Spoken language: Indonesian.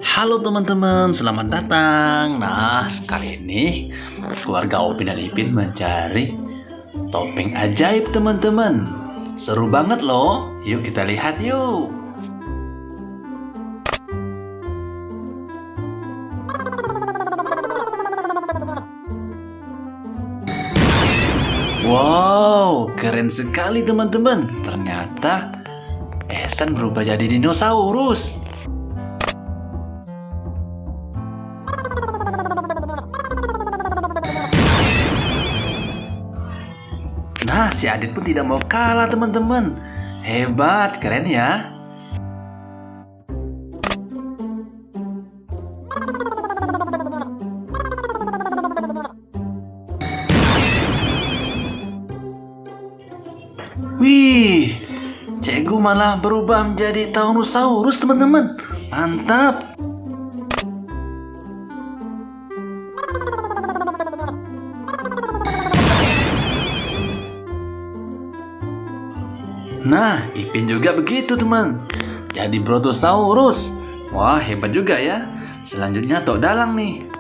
Halo teman-teman, selamat datang. Nah, kali ini keluarga Opin dan Ipin mencari topeng ajaib teman-teman. Seru banget loh. Yuk kita lihat yuk. Wow, keren sekali teman-teman. Ternyata Ehsan berubah jadi dinosaurus. Nah, si Adit pun tidak mau kalah teman-teman. Hebat, keren ya. Wih, Cegu malah berubah menjadi Tyrannosaurus teman-teman. Mantap. Nah, Ipin juga begitu teman. Jadi Brontosaurus. Wah, hebat juga ya. Selanjutnya Tok Dalang nih.